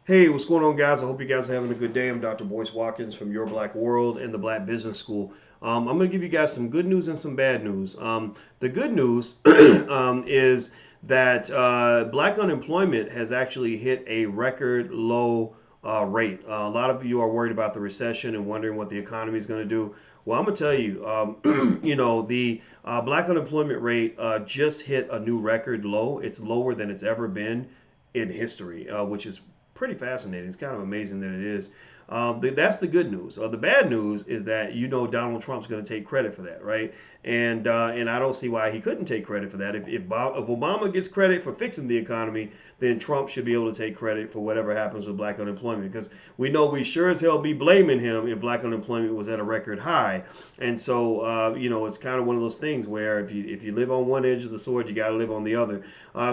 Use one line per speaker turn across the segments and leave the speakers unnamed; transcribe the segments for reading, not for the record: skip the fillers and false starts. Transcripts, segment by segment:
Hey, what's going on, guys? I hope you guys are having a good day. I'm Dr. Boyce Watkins from Your Black World and the Black Business School. I'm going to give you guys some good news and some bad news. The good news is that black unemployment has actually hit a record low rate. A lot of you are worried about the recession and wondering what the economy is going to do. Well, I'm going to tell you, the black unemployment rate just hit a new record low. It's lower than it's ever been in history, which is pretty fascinating. It's kind of amazing that it is. That's the good news. The bad news is that Donald Trump's going to take credit for that, right? And I don't see why he couldn't take credit for that. If Obama gets credit for fixing the economy, then Trump should be able to take credit for whatever happens with black unemployment, because we know we sure as hell be blaming him if black unemployment was at a record high. And so it's kind of one of those things where if you live on one edge of the sword, you got to live on the other.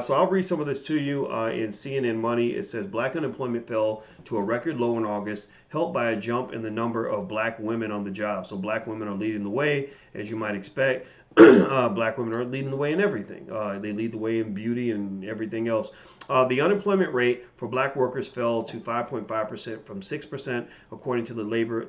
So I'll read some of this to you in CNN Money. It says black unemployment fell to a record low in August, helped by a jump in the number of black women on the job. So black women are leading the way, as you might expect. Black women are leading the way in everything. They lead the way in beauty and everything else. The unemployment rate for black workers fell to 5.5% from 6%, according to the Labor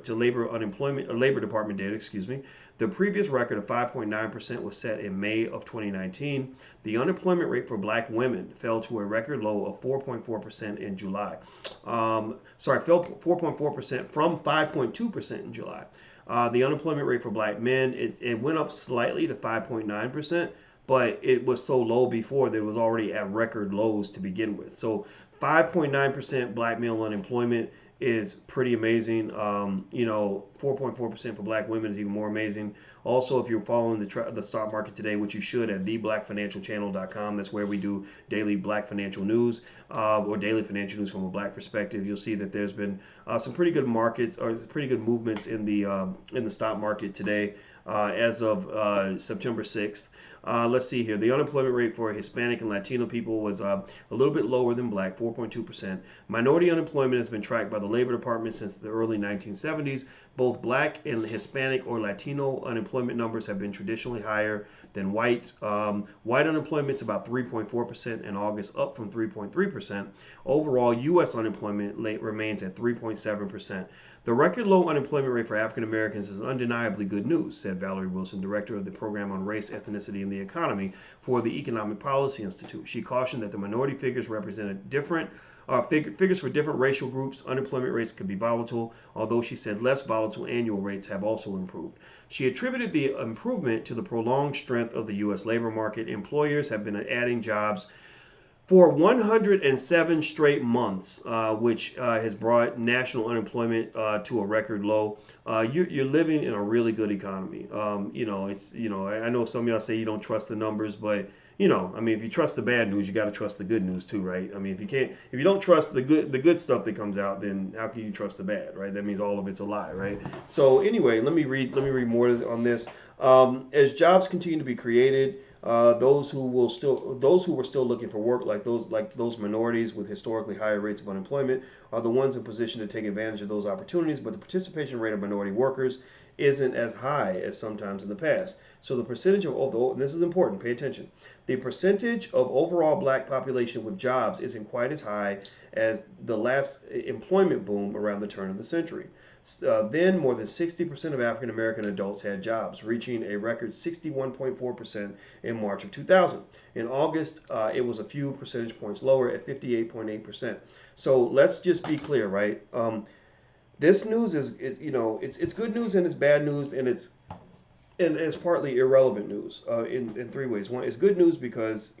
Department data. Excuse me. The previous record of 5.9% was set in May of 2019. The unemployment rate for black women fell to a record low of 4.4% in July. Fell 4.4% from 5.2% in July. The unemployment rate for black men, it went up slightly to 5.9%, but it was so low before that it was already at record lows to begin with. So 5.9% black male unemployment is pretty amazing. 4.4% for black women is even more amazing. Also, if you're following the stock market today, which you should, at theblackfinancialchannel.com, that's where we do daily black financial news or daily financial news from a black perspective. You'll see that there's been some pretty good markets or pretty good movements in the stock market today as of September 6th. Let's see here. The unemployment rate for Hispanic and Latino people was a little bit lower than black, 4.2%. Minority unemployment has been tracked by the Labor Department since the early 1970s. Both black and Hispanic or Latino unemployment numbers have been traditionally higher than white. White unemployment is about 3.4% in August, up from 3.3%. Overall, U.S. unemployment remains at 3.7%. The record low unemployment rate for African Americans is undeniably good news, said Valerie Wilson, director of the program on race, ethnicity, and the economy for the Economic Policy Institute. She cautioned that the minority figures represented figures for different racial groups. Unemployment rates could be volatile, although she said less volatile annual rates have also improved. She attributed the improvement to the prolonged strength of the U.S. labor market. Employers have been adding jobs for 107 straight months, which has brought national unemployment to a record low. You're living in a really good economy. I know some of y'all say you don't trust the numbers, but I mean, if you trust the bad news, you got to trust the good news too, right? I mean, if you don't trust the good stuff that comes out, then how can you trust the bad, right? That means all of it's a lie, right? So anyway, let me read more on this. As jobs continue to be created, those who were still looking for work, like those minorities with historically higher rates of unemployment, are the ones in position to take advantage of those opportunities. But the participation rate of minority workers isn't as high as sometimes in the past. So the percentage of and this is important, pay attention. The percentage of overall black population with jobs isn't quite as high as the last employment boom around the turn of the century. Then more than 60% of African American adults had jobs, reaching a record 61.4% in March of 2000. In August, it was a few percentage points lower at 58.8%. So let's just be clear, right? This news it's good news and it's bad news, and it's partly irrelevant news in three ways. One, it's good news because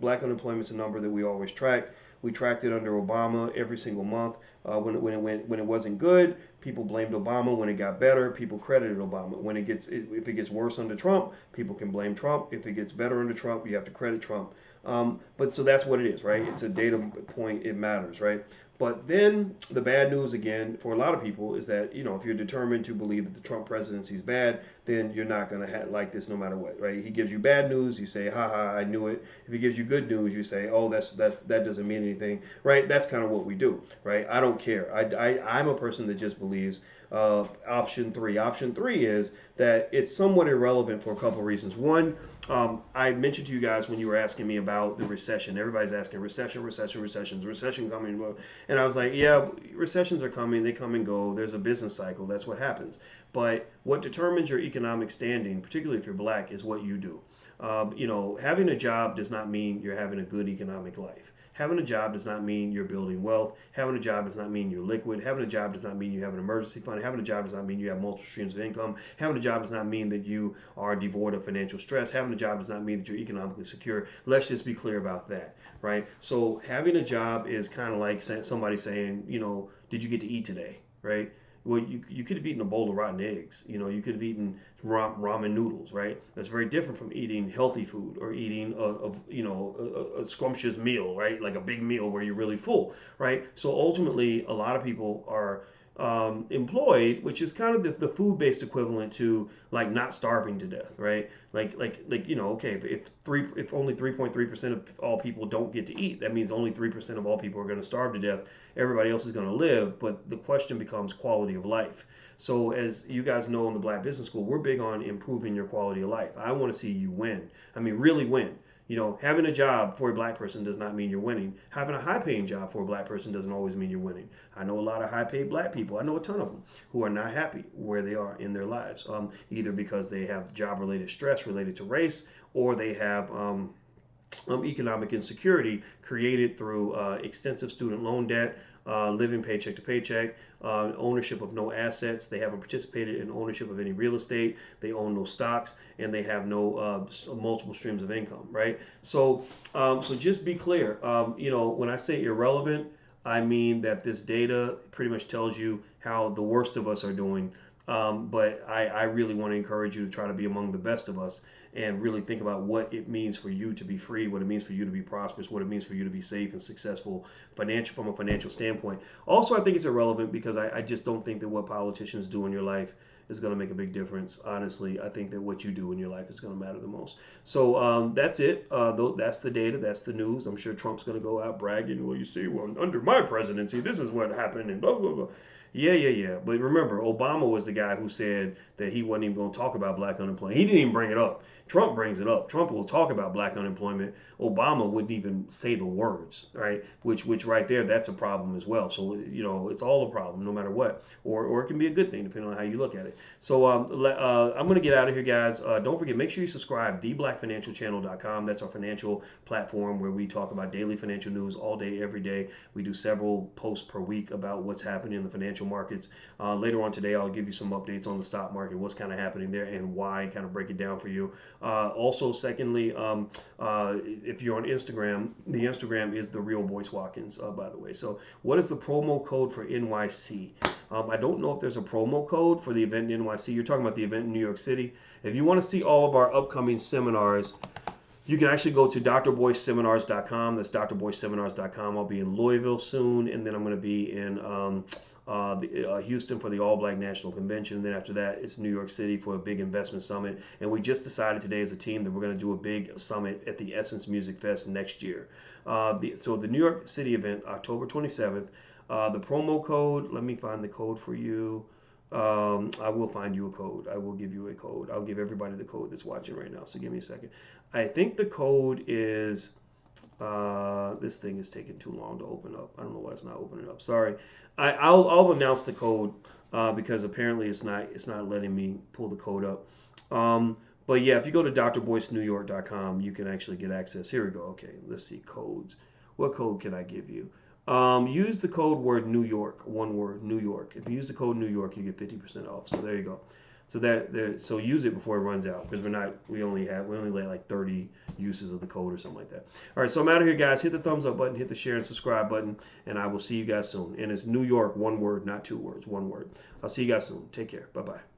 black unemployment is a number that we always track. We tracked it under Obama every single month. When it wasn't good, people blamed Obama. When it got better, people credited Obama. If it gets worse under Trump, people can blame Trump. If it gets better under Trump, you have to credit Trump. But so that's what it is, right? It's a data point. It matters, right? But then the bad news again for a lot of people is that if you're determined to believe that the Trump presidency is bad, then you're not going to like this no matter what, right? He gives you bad news, you say, "Ha ha, I knew it." If he gives you good news, you say, "Oh, that doesn't mean anything," right? That's kind of what we do, right? I don't care. I'm a person that just believes option three. Option three is that it's somewhat irrelevant for a couple of reasons. One, I mentioned to you guys when you were asking me about the recession. Everybody's asking recession, recession, recession. Is recession coming? And I was like, yeah, recessions are coming. They come and go. There's a business cycle. That's what happens. But what determines your economic standing, particularly if you're black, is what you do. Having a job does not mean you're having a good economic life. Having a job does not mean you're building wealth. Having a job does not mean you're liquid. Having a job does not mean you have an emergency fund. Having a job does not mean you have multiple streams of income. Having a job does not mean that you are devoid of financial stress. Having a job does not mean that you're economically secure. Let's just be clear about that, right? So having a job is kind of like somebody saying, did you get to eat today, right? Well, you could have eaten a bowl of rotten eggs. You could have eaten ramen noodles, right? That's very different from eating healthy food or eating a scrumptious meal, right? Like a big meal where you're really full, right? So ultimately, a lot of people are employed, which is kind of the food-based equivalent to like not starving to death, right? Okay, if only 3.3% of all people don't get to eat, that means only 3% of all people are going to starve to death. Everybody else is going to live, but the question becomes quality of life. So as you guys know in the Black Business School, we're big on improving your quality of life. I want to see you win. I mean, really win. Having a job for a black person does not mean you're winning. Having a high paying job for a black person doesn't always mean you're winning. I know a lot of high paid black people. I know a ton of them who are not happy where they are in their lives, either because they have job related stress related to race or they have economic insecurity created through extensive student loan debt, living paycheck to paycheck, ownership of no assets. They haven't participated in ownership of any real estate. They own no stocks, and they have no multiple streams of income. Right. So just be clear. When I say irrelevant, I mean that this data pretty much tells you how the worst of us are doing. But I really want to encourage you to try to be among the best of us and really think about what it means for you to be free, what it means for you to be prosperous, what it means for you to be safe and successful from a financial standpoint. Also, I think it's irrelevant because I just don't think that what politicians do in your life is going to make a big difference. Honestly, I think that what you do in your life is going to matter the most. So that's it. That's the data. That's the news. I'm sure Trump's going to go out bragging. Well, you see, under my presidency, this is what happened and blah, blah, blah. Yeah. But remember, Obama was the guy who said that he wasn't even going to talk about black unemployment. He didn't even bring it up. Trump brings it up. Trump will talk about black unemployment. Obama wouldn't even say the words, right? Which right there, that's a problem as well. So it's all a problem, no matter what, or it can be a good thing depending on how you look at it. So I'm gonna get out of here, guys. Don't forget, make sure you subscribe. TheBlackFinancialChannel.com. That's our financial platform where we talk about daily financial news all day, every day. We do several posts per week about what's happening in the financial markets. Later on today, I'll give you some updates on the stock market, what's kind of happening there, and why. Kind of break it down for you. Also, secondly, if you're on Instagram, the Instagram is The Real Boyce Watkins, by the way. So what is the promo code for NYC? I don't know if there's a promo code for the event in NYC. You're talking about the event in New York City. If you want to see all of our upcoming seminars, you can actually go to drboyseminars.com. That's drboyseminars.com. I'll be in Louisville soon, and then I'm going to be in Houston for the All Black National Convention. Then after that, it's New York City for a big investment summit. And we just decided today as a team that we're going to do a big summit at the Essence Music Fest next year. So the New York City event, October 27th. The promo code, let me find the code for you. I will find you a code. I will give you a code. I'll give everybody the code that's watching right now. So give me a second. I think the code is, this thing is taking too long to open up. I don't know why it's not opening up. Sorry. I'll announce the code because apparently it's not letting me pull the code up. But yeah, if you go to drboycenewyork.com, you can actually get access. Here we go. Okay, let's see codes. What code can I give you? Use the code word New York, one word, New York. If you use the code New York, you get 50% off. So there you go. So use it before it runs out because we only let like 30 uses of the code or something like that. All right, so I'm out of here, guys. Hit the thumbs up button, hit the share and subscribe button, and I will see you guys soon. And it's New York, one word, not two words, one word. I'll see you guys soon. Take care. Bye-bye.